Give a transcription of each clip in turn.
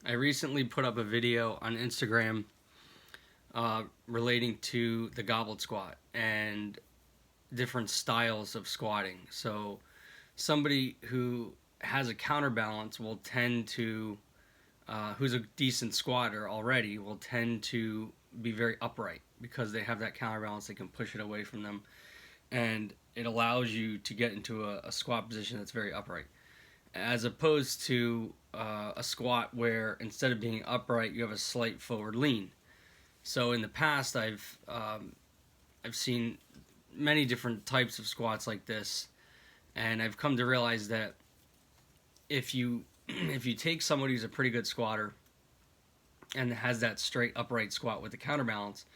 I recently put up a video on Instagram relating to the goblet squat and different styles of squatting. So somebody who has a counterbalance will tend to, who's a decent squatter already, will tend to be very upright because they have that counterbalance. They can push it away from them, and it allows you to get into a squat position that's very upright, as opposed to a squat where instead of being upright, you have a slight forward lean. So in the past, I've seen many different types of squats like this, and I've come to realize that if you if you take somebody who's a pretty good squatter and has that straight upright squat with the counterbalance,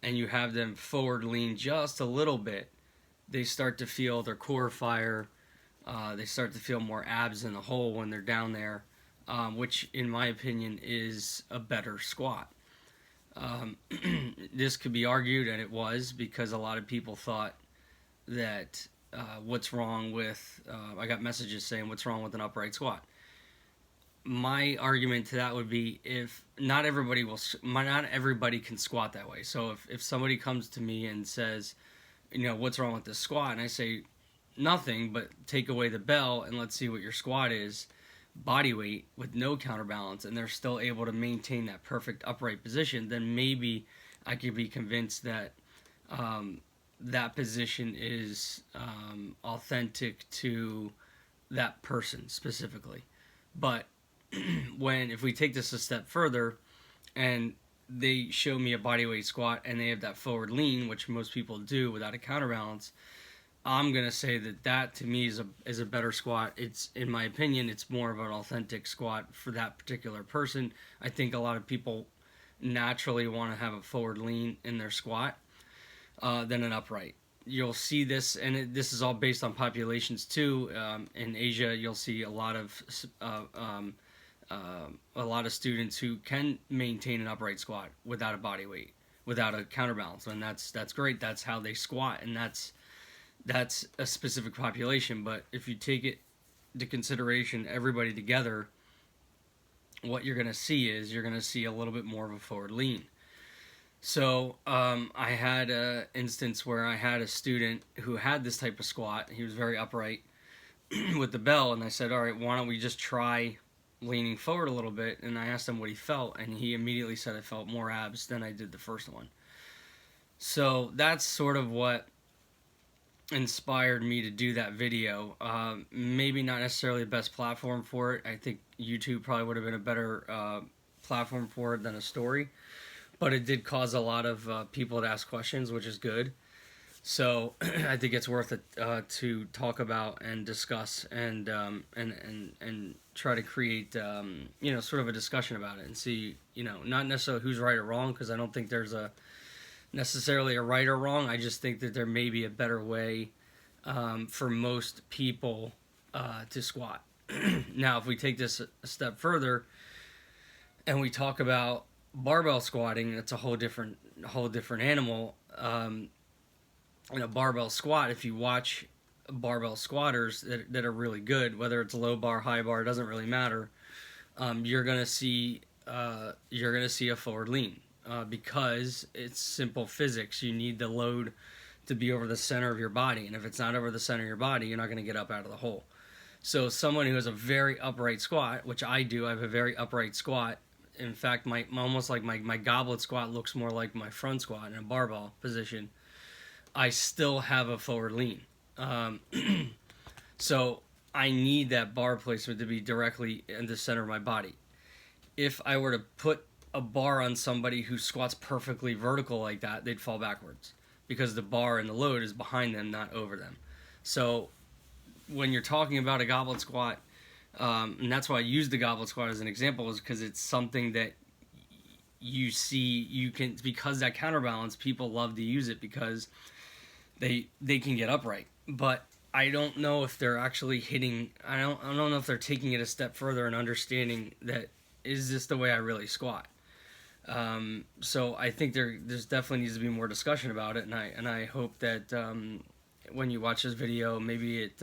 and you have them forward lean just a little bit, they start to feel their core fire. They start to feel more abs in the hole when they're down there, which in my opinion is a better squat. This could be argued, and it was, because a lot of people thought that what's wrong with, I got messages saying, what's wrong with an upright squat? My argument to that would be, if not everybody can squat that way. So if somebody comes to me and says, what's wrong with this squat? And I say, nothing, but take away the bell and let's see what your squat is, body weight with no counterbalance, and they're still able to maintain that perfect upright position, then maybe I could be convinced that that position is authentic to that person specifically. But if we take this a step further and they show me a bodyweight squat and they have that forward lean, which most people do without a counterbalance, I'm gonna say that to me is a better squat. It's, in my opinion, it's more of an authentic squat for that particular person. I think a lot of people naturally want to have a forward lean in their squat than an upright. You'll see this, and this is all based on populations too. In Asia, you'll see a lot of students who can maintain an upright squat without a body weight, without a counterbalance, and that's great. That's how they squat, and that's a specific population. But if you take it into consideration, everybody together, what you're going to see is you're going to see a little bit more of a forward lean. So I had an instance where I had a student who had this type of squat. He was very upright with the bell, and I said, all right, why don't we just try leaning forward a little bit? And I asked him what he felt, and he immediately said, I felt more abs than I did the first one. So that's sort of what inspired me to do that video. Maybe not necessarily the best platform for it. I think YouTube probably would have been a better platform for it than a story, but it did cause a lot of people to ask questions, which is good. So I think it's worth it to talk about and discuss and try to create sort of a discussion about it and see, not necessarily who's right or wrong, because I don't think there's necessarily a right or wrong. I just think that there may be a better way for most people to squat. Now, if we take this a step further and we talk about barbell squatting, that's a whole different animal. In a barbell squat, if you watch barbell squatters that are really good, whether it's low bar, high bar, it doesn't really matter. You're gonna see a forward lean. Because it's simple physics. You need the load to be over the center of your body, and if it's not over the center of your body, you're not going to get up out of the hole. So someone who has a very upright squat, which I do, I have a very upright squat. In fact, my goblet squat looks more like my front squat in a barbell position. I still have a forward lean. So I need that bar placement to be directly in the center of my body. If I were to put a bar on somebody who squats perfectly vertical like that, they'd fall backwards because the bar and the load is behind them, not over them. So when you're talking about a goblet squat, and that's why I use the goblet squat as an example, is because it's something that you see, because that counterbalance, people love to use it because they can get upright. But I don't know if they're actually hitting, I don't know if they're taking it a step further and understanding that, is this the way I really squat? So I think there's definitely needs to be more discussion about it, and I hope that when you watch this video, maybe it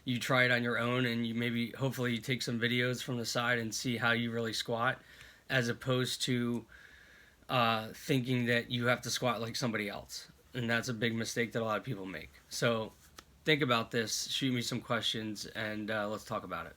you try it on your own, and you maybe hopefully you take some videos from the side and see how you really squat, as opposed to thinking that you have to squat like somebody else. And that's a big mistake that a lot of people make. So think about this, shoot me some questions, and let's talk about it.